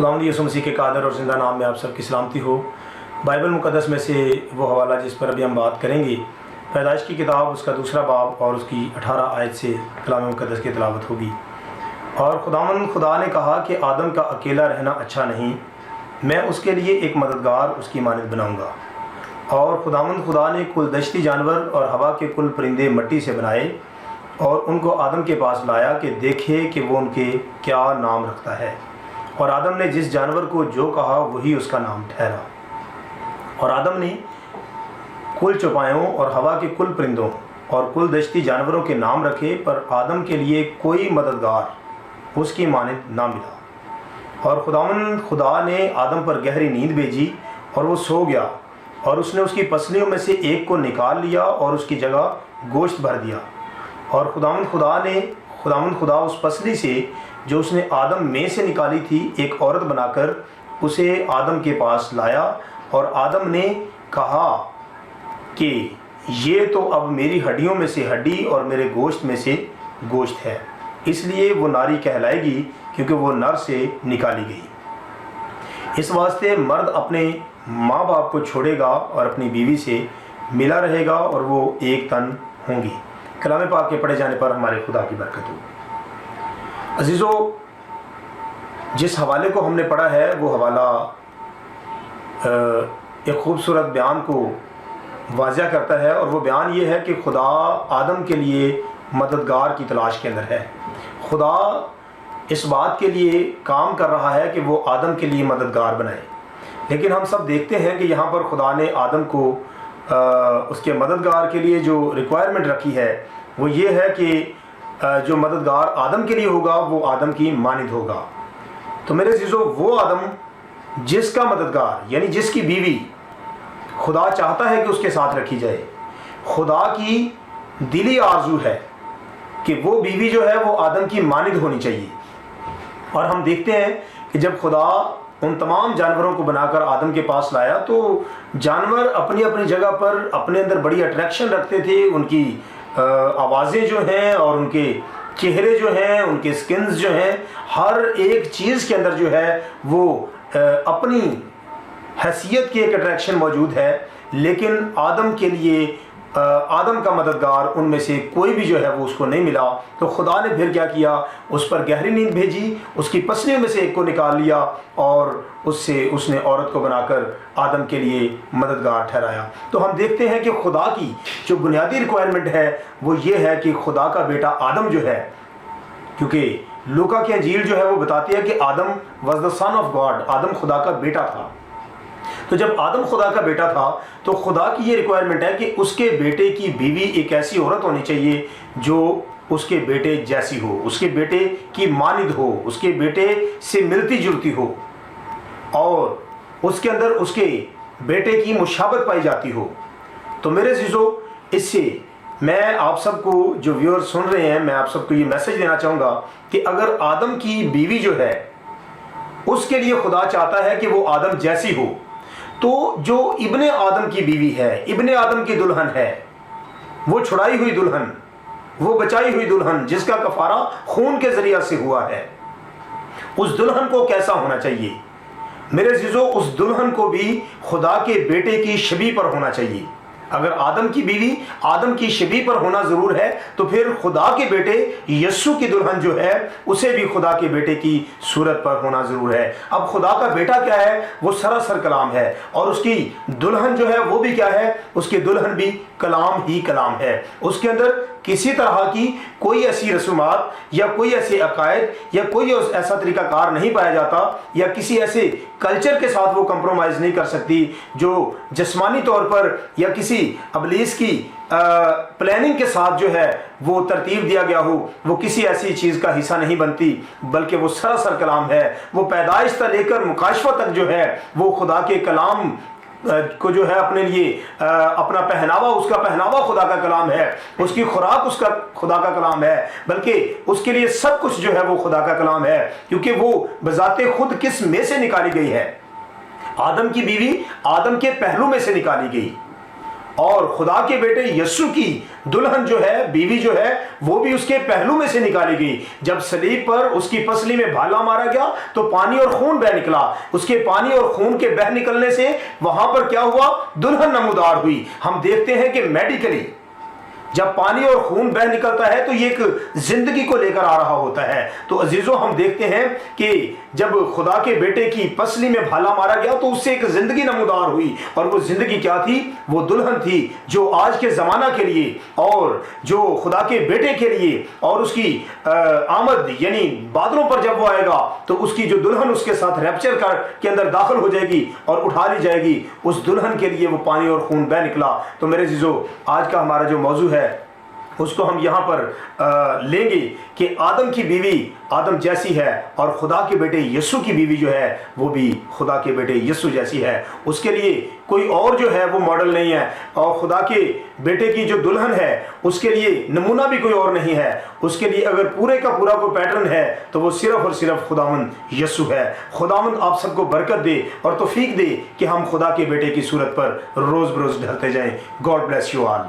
खुदावंद यीशु मसीह के कादर और ज़िंदा नाम में आप सबकी सलामती हो। बाइबल मुक़द्दस में से वो हवाला जिस पर अभी हम बात करेंगे, पैदाइश की किताब उसका 2 बाब और उसकी 18 आयत से कलाम मुक़द्दस की तिलावत होगी। और खुदा ने कहा कि आदम का अकेला रहना अच्छा नहीं, मैं उसके लिए एक मददगार उसकी मानद बनाऊंगा। और खुदा ने कुल दश्ती जानवर और हवा के कुल परिंदे मिट्टी से बनाए और उनको आदम के पास लाया कि देखे कि वो उनके क्या नाम रखता है। और आदम ने जिस जानवर को जो कहा वही उसका नाम ठहरा। और आदम ने कुल चौपायों और हवा के कुल परिंदों और कुल दश्ती जानवरों के नाम रखे, पर आदम के लिए कोई मददगार उसकी मानद ना मिला। और खुदा ने आदम पर गहरी नींद भेजी और वो सो गया। और उसने उसकी पसलियों में से एक को निकाल लिया और उसकी जगह गोश्त भर दिया। और खुदा उस पसली से जो उसने आदम में से निकाली थी एक औरत बनाकर उसे आदम के पास लाया। और आदम ने कहा कि ये तो अब मेरी हड्डियों में से हड्डी और मेरे गोश्त में से गोश्त है, इसलिए वो नारी कहलाएगी क्योंकि वो नर से निकाली गई। इस वास्ते मर्द अपने माँ बाप को छोड़ेगा और अपनी बीवी से मिला रहेगा और वो एक तन होंगी। कलाम पाक के पढ़े जाने पर हमारे खुदा की बरकत हो। अजीज़ों, जिस हवाले को हमने पढ़ा है वो हवाला एक खूबसूरत बयान को वाज़िया करता है। और वो बयान ये है कि खुदा आदम के लिए मददगार की तलाश के अंदर है। खुदा इस बात के लिए काम कर रहा है कि वो आदम के लिए मददगार बनाए। लेकिन हम सब देखते हैं कि यहाँ पर खुदा ने आदम को उसके मददगार के लिए जो रिक्वायरमेंट रखी है वो ये है कि जो मददगार आदम के लिए होगा वो आदम की मानद होगा। तो मेरे अज़ीज़ों, वो आदम जिसका मददगार यानी जिसकी बीवी खुदा चाहता है कि उसके साथ रखी जाए, खुदा की दिली आरजू है कि वो बीवी जो है वो आदम की मानद होनी चाहिए। और हम देखते हैं कि जब खुदा उन तमाम जानवरों को बनाकर आदम के पास लाया तो जानवर अपनी अपनी जगह पर अपने अंदर बड़ी अट्रैक्शन रखते थे। उनकी आवाज़ें जो हैं और उनके चेहरे जो हैं, उनके स्किन्स जो हैं, हर एक चीज़ के अंदर जो है वो अपनी हैसियत की एक अट्रैक्शन मौजूद है। लेकिन आदम के लिए आदम का मददगार उनमें से कोई भी जो है वो उसको नहीं मिला। तो खुदा ने फिर क्या किया, उस पर गहरी नींद भेजी, उसकी पसलियों में से एक को निकाल लिया और उससे उसने औरत को बनाकर आदम के लिए मददगार ठहराया। तो हम देखते हैं कि खुदा की जो बुनियादी रिक्वायरमेंट है वो ये है कि खुदा का बेटा आदम जो है, क्योंकि लूका की इंजील जो है वो बताती है कि आदम was the son of God, आदम खुदा का बेटा था। तो जब आदम खुदा का बेटा था तो खुदा की ये रिक्वायरमेंट है कि उसके बेटे की बीवी एक ऐसी औरत होनी चाहिए जो उसके बेटे जैसी हो, उसके बेटे की मानद हो, उसके बेटे से मिलती जुलती हो और उसके अंदर उसके बेटे की मुशाबत पाई जाती हो। तो मेरे अज़ीज़ों, इससे मैं आप सबको जो व्यूअर सुन रहे हैं, मैं आप सबको ये मैसेज देना चाहूँगा कि अगर आदम की बीवी जो है उसके लिए खुदा चाहता है कि वो आदम जैसी हो, तो जो इब्ने आदम की बीवी है, इब्ने आदम की दुल्हन है, वो छुड़ाई हुई दुल्हन, वो बचाई हुई दुल्हन जिसका कफारा खून के जरिया से हुआ है, उस दुल्हन को कैसा होना चाहिए मेरे अज़ीज़ों? उस दुल्हन को भी खुदा के बेटे की शबीह पर होना चाहिए। अगर आदम की बीवी आदम की शबीह पर होना ज़रूर है तो फिर खुदा के बेटे यस्सु की दुल्हन जो है उसे भी खुदा के बेटे की सूरत पर होना ज़रूर है। अब खुदा का बेटा क्या है? वो सरासर कलाम है और उसकी दुल्हन जो है वो भी क्या है? उसकी दुल्हन भी कलाम ही कलाम है। उसके अंदर किसी तरह की कोई ऐसी रसूमात या कोई ऐसे अकायद या कोई ऐसा तरीक़ाकार नहीं पाया जाता या किसी ऐसे कल्चर के साथ वो कंप्रोमाइज़ नहीं कर सकती जो जिस्मानी तौर पर या किसी अबलीस की प्लानिंग के साथ जो है वो तरतीब दिया गया हो। वो किसी ऐसी चीज़ का हिस्सा नहीं बनती, बल्कि वो सरासर कलाम है। वो पैदाइश से लेकर मुकाशफा तक जो है वो खुदा के कलाम को जो है अपने लिए अपना पहनावा, उसका पहनावा खुदा का कलाम है, उसकी खुराक उसका खुदा का कलाम है, बल्कि उसके लिए सब कुछ जो है वो खुदा का कलाम है, क्योंकि वो बजाते खुद किस में से निकाली गई है? आदम की बीवी आदम के पहलू में से निकाली गई। اور خدا کے بیٹے یسوع کی دلہن جو ہے، بیوی جو ہے، وہ بھی اس کے پہلو میں سے نکالی گئی۔ جب صلیب پر اس کی پسلی میں بھالا مارا گیا تو پانی اور خون بہ نکلا۔ اس کے پانی اور خون کے بہ نکلنے سے وہاں پر کیا ہوا؟ دلہن نمودار ہوئی۔ ہم دیکھتے ہیں کہ میڈیکلی جب پانی اور خون بہ نکلتا ہے تو یہ ایک زندگی کو لے کر آ رہا ہوتا ہے۔ تو عزیزوں، ہم دیکھتے ہیں کہ جب خدا کے بیٹے کی پسلی میں بھالا مارا گیا تو اس سے ایک زندگی نمودار ہوئی، اور وہ زندگی کیا تھی؟ وہ دلہن تھی جو آج کے زمانہ کے لیے اور جو خدا کے بیٹے کے لیے اور اس کی آمد یعنی بادلوں پر جب وہ آئے گا تو اس کی جو دلہن اس کے ساتھ ریپچر کے اندر داخل ہو جائے گی اور اٹھا لی جائے گی، اس دلہن کے لیے وہ پانی اور خون بہ نکلا۔ تو میرے عزیزوں، آج کا ہمارا جو موضوع ہے اس کو ہم یہاں پر لیں گے کہ آدم کی بیوی آدم جیسی ہے، اور خدا کے بیٹے یسوع کی بیوی جو ہے وہ بھی خدا کے بیٹے یسوع جیسی ہے۔ اس کے لیے کوئی اور جو ہے وہ ماڈل نہیں ہے، اور خدا کے بیٹے کی جو دلہن ہے اس کے لیے نمونہ بھی کوئی اور نہیں ہے۔ اس کے لیے اگر پورے کا پورا کوئی پیٹرن ہے تو وہ صرف اور صرف خداوند یسوع ہے۔ خداوند آپ سب کو برکت دے اور توفیق دے کہ ہم خدا کے بیٹے کی صورت پر روز بروز ڈھلتے جائیں۔ God bless you all.